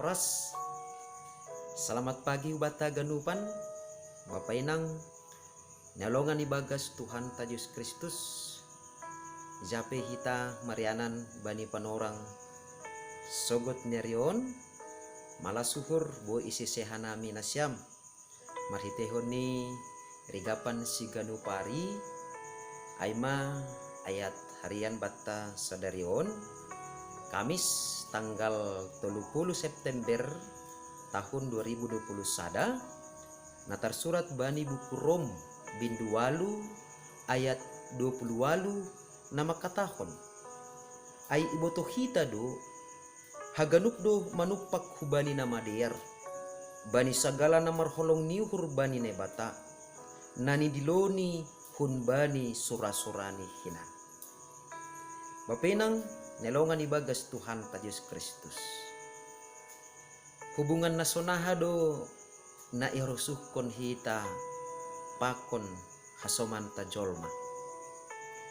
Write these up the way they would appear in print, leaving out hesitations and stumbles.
oras. Selamat pagi ubata ganupan, Bapak Inang, nyalongan ibagas Tuhan ta Yesus Kristus. Jape hita marianan bani panorang sogot nerion malasuhur bo isi sehanami nasyam. Marhitehon ni rigapan si ganupari aima ayat harian batta sadarion Kamis tanggal 30 September tahun 2020 sada natar surat bani buku Rom bindu walu ayat 20 walu nama katahon ay iboto hita do haganuk do manupak hubani nama dear bani sagala namar holong niuhur bani nebata nani diloni hun bani sura-surani hinan. Bapenang nelongan ibagas Tuhan ta Yesus Kristus. Hubungan nasonaha do na irusuhkon hita pakon hasoman ta jolma.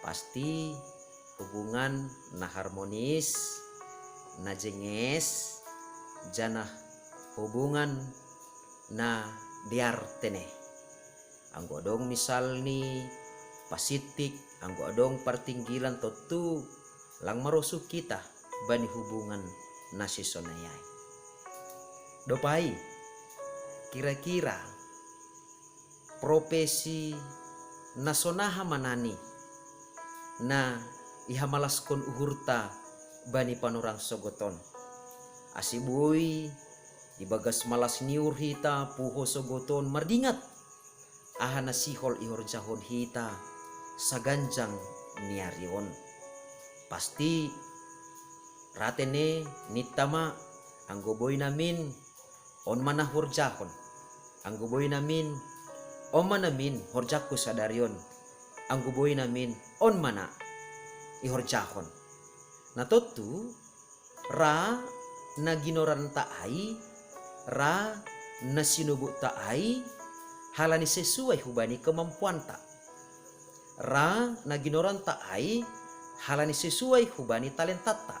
Pasti hubungan na harmonis, na jenges, jana hubungan na diartene. Anggo dong misal ni pasitik, anggo dong partinggilan totu lang marusuk kita bani hubungan nasi sonayai. Dopai kira-kira profesi nasonaha manani na ihamalaskon uhurta bani panurang sogoton. Asibui ibagas malas niur hita puho sogoton mardingat ahana sihol ihor jahon hita saganjang niarion. Pasti ratene nitama anggo boy namin on mana horjakon, anggo boy namin on manamin horjakku sadarion, anggo boy namin on mana ihorjakon. Natotu ra naginoran taai, ra nasinubu taai halani sesuai hubani kemampuan ta. Ra naginoran taai halani sesuai hubani talentata.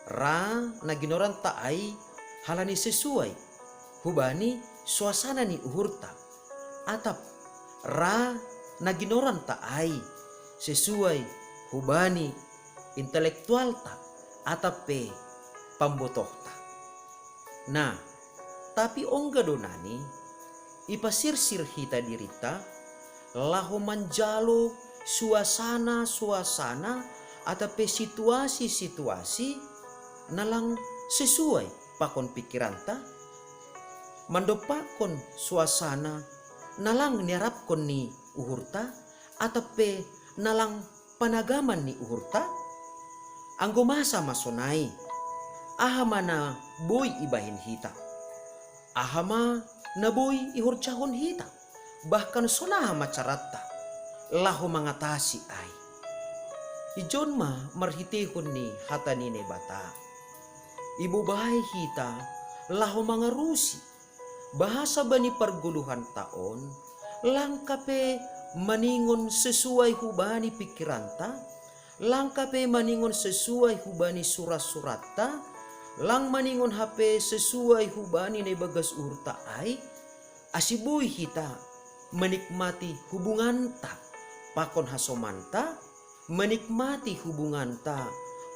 Ra naginoran taai halani sesuai hubani suasana ni uhurta. Atap ra naginoran taai sesuai hubani intelektual ta atape pambotoh ta. Nah, tapi ongga donani ipasirsir hita dirita laho manjalo suasana atape situasi nalang sesuai pakon pikiranta mandopakon suasana nalang niarapkon ni uhurta atape nalang panagaman ni uhurta anggo masa masonai ahamana boy ibahin hita ahama na boy ihurcahon hita bahkan sonaha macarata laho mangatasi ay ijon ma marhitehon ni hata ni nebata ibu bahay hita laho mangarusi bahasa bani perguluhan taon langkape maningon sesuai hubani pikiranta langkape maningon sesuai hubani surat-suratta lang maningon hape sesuai hubani nebagas urta ay asibuy hita menikmati hubunganta pakon hasomanta, menikmati hubunganta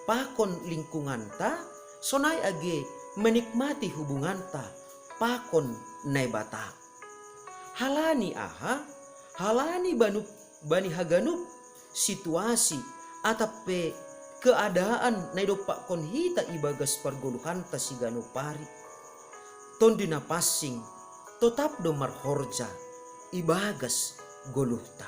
pakon lingkunganta, sonai age menikmati hubunganta pakon nebata. Halani aha, halani bani haganup situasi atape keadaan naidopak kon hita ibagas perguluhanta si ganupari. Tondina passing tetap domar horja ibagas goluhta.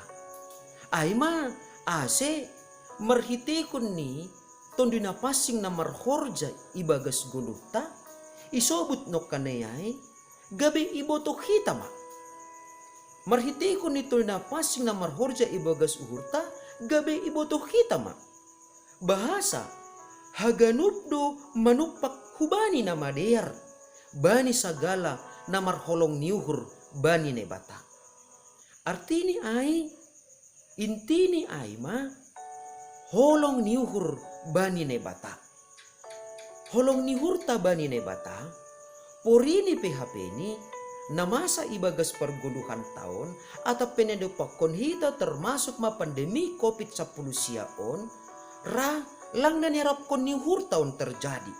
Aima ase marhitekun ni tondina passing na marhorja ibagas goluhta isobut no kanayay gabi ibotok hita ma. Marhitekun ni tondina passing na marhorja ibagas uhurta gabi ibotok hita ma. Bahasa haganupdo manupak hubani na madear bani sagala na marholong niuhur bani nebata. Artini ay intini ay ma holong niuhur bani nebata. holong ni hurta bani ne bata, porini PHP ni na masa ibagas perguluhan tahun atau penedopakon hita termasuk ma pandemi COVID-10 siaon, ra lang na nirapkon ni hurtaon terjadi.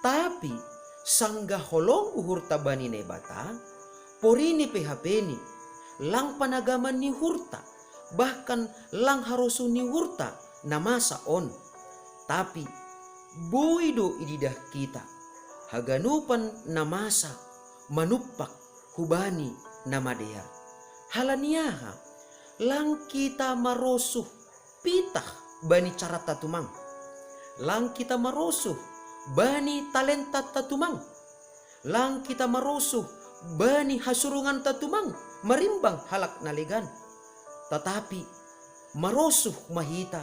Tapi sangga holong uhurta bani ne bata, porini PHP ni lang panagaman ni hurta, bahkan lang harusu ni hurta na masa on. Tapi boido ididah kita haganupan na masa manupak hubani na madear. Halaniaha lang kita marosuh pitah bani cara tatumang. Lang kita marosuh bani talenta tatumang. Lang kita marosuh bani hasurungan tatumang marimbang halak naligan. Tetapi marosuh mahita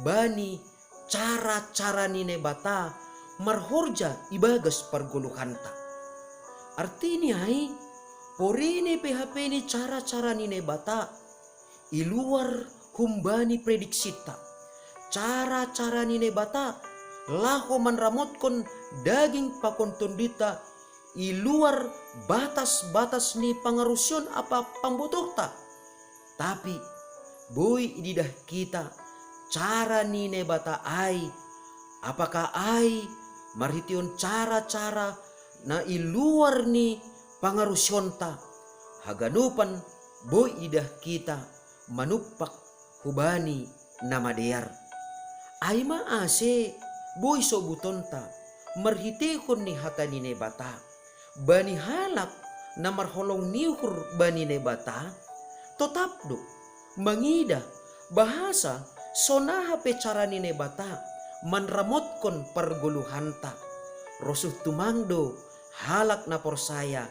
bani cara-cara nine bata marhorja ibagas perguluhanta. Artinya hai porini PHP ni cara-cara nine bata iluar humbani prediksita. Cara-cara nine bata laho manramotkon daging pakontondita iluar batas-batas ni pangarusyon apa pambutuhta. Tapi boy ididah kita cara nine bata ai, apakah ai marition cara-cara na iluar ni pangarusyonta haganupan boy idah kita manupak hubani namadear. Ai maase boy sobutonta marhitehon ni hata nine bata bani halak na marholong niukur bani ne bata tetap do mangida bahasa sonaha pecara nine bata manramotkon perguluhanta rosuh tumangdo halak na porsaya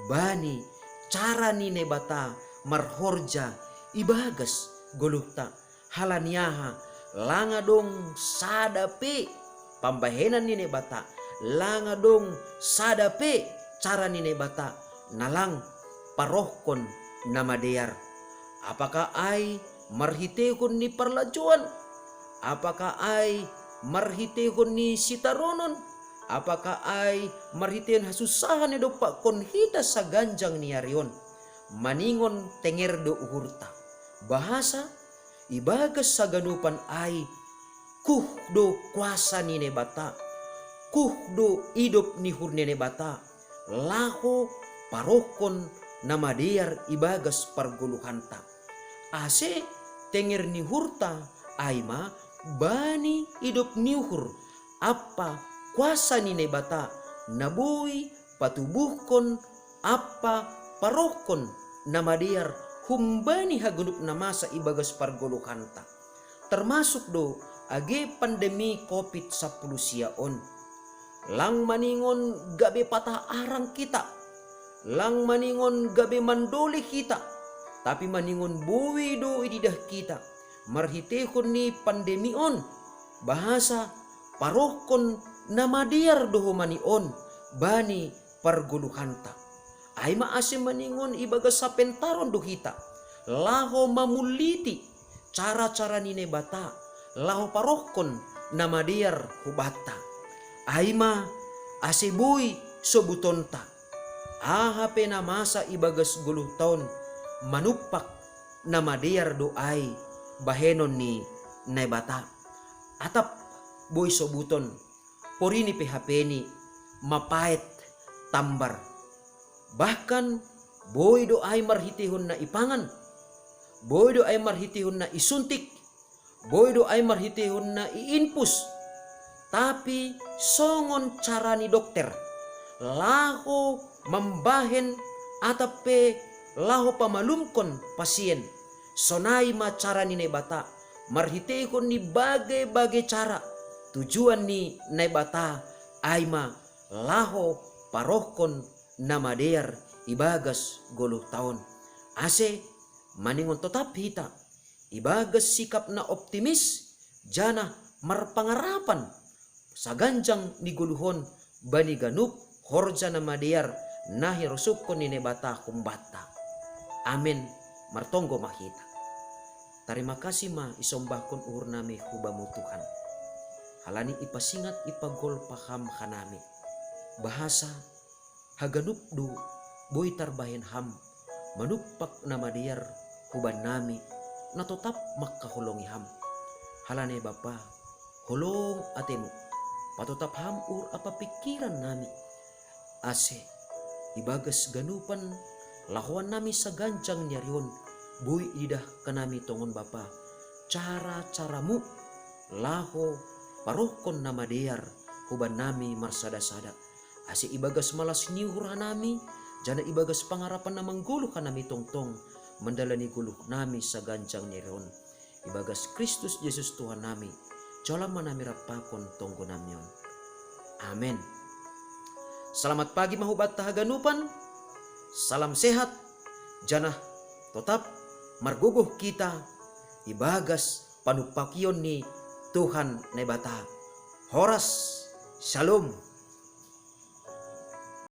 bani cara nine bata marhorja ibagas golukta halaniaha langa dong sadape pambahenan nine bata langa dong sadape cara nine bata nalang parohkon namadear. Apakah ai marhitehon ni parlajuan? Apakah ai marhitehon ni sitaronon? Apakah ai marhitehon hasusahan ni dopak kon hita sa ganjang ni arion? Maningon tenger do uhurta. Bahasa ibagas sa ganupan ai kuh do kuasa ni nebata. Kuh do idop ni hurne nebata. Laho parokon namadear ibagas parguluhanta. Ase tenger ni hurta aima bani idop niuhur apa kuasa ni nebata nabui patubuhkon apa parokon namadear humbani hagunup namasa ibagas parguluhanta. Termasuk do age pandemi COVID-10 siaon. Lang maningon gabe patah arang kita. Lang maningon gabe mandoli kita. Tapi maningon buwi do ididah kita. Marhitehon ni pandemi on. Bahasa parokon namadiar doho manion. Bani parguluhanta. Ay maase maningon ibagas sa pentaron do kita. Laho mamuliti cara-cara ni nebata. Laho parokon namadiar hubata. Ay ma asibui sobutonta. Ahape na masa ibagas guluh taon manupak namadiar doay bahenon ni nebata. Atap boy sobuton porini PHP ni mapait tambar. Bahkan boy do ay marhitihon na ipangan. Boy do ay marhitihon na isuntik. Boy do ay marhitihon na iinpus. Tapi songon cara ni dokter. Laho membahen atape laho pamalumkon pasien. Sonai ma cara ni nebata. Marhitihon ni bagai-bagai cara. Tujuan ni nebata ay ma laho parohkon namadear ibagas guluh taon. Ase maningon tetap hita ibagas sikap na optimis jana marpangarapan sa ganjang ni guluhon bani ganup horja namadear nahi rusukon ni nebata kumbata. Amin martonggo makita. Terima kasih ma isombahkon uhur nami hubamu Tuhan. halani ipasingat ipagol paham kanami. Bahasa haganupdu boy tarbahin ham manupak nama diar huban nami na tetap makahulongi ham. Halane Bapa, hulong atemu patutap ham ur apa pikiran nami. Ase ibagas ganupan lahuan nami sa gancang nyarion buy idah kanami tongon Bapa. Cara-caramu laho parokon nama diar huban nami marsada-sada. Ase ibagas malas niura nami, jana ibagas pangarapan na mangguluh ka nami tongtong, mendalani guluh nami sa gancang niron. Ibagas Kristus Yesus Tuhan nami, colam manami rapakon tonggo namion. Amen. Selamat pagi mahubat tahaganupan, salam sehat, jana tetap marguguh kita, ibagas panupakion ni Tuhan nebata. Horas, shalom.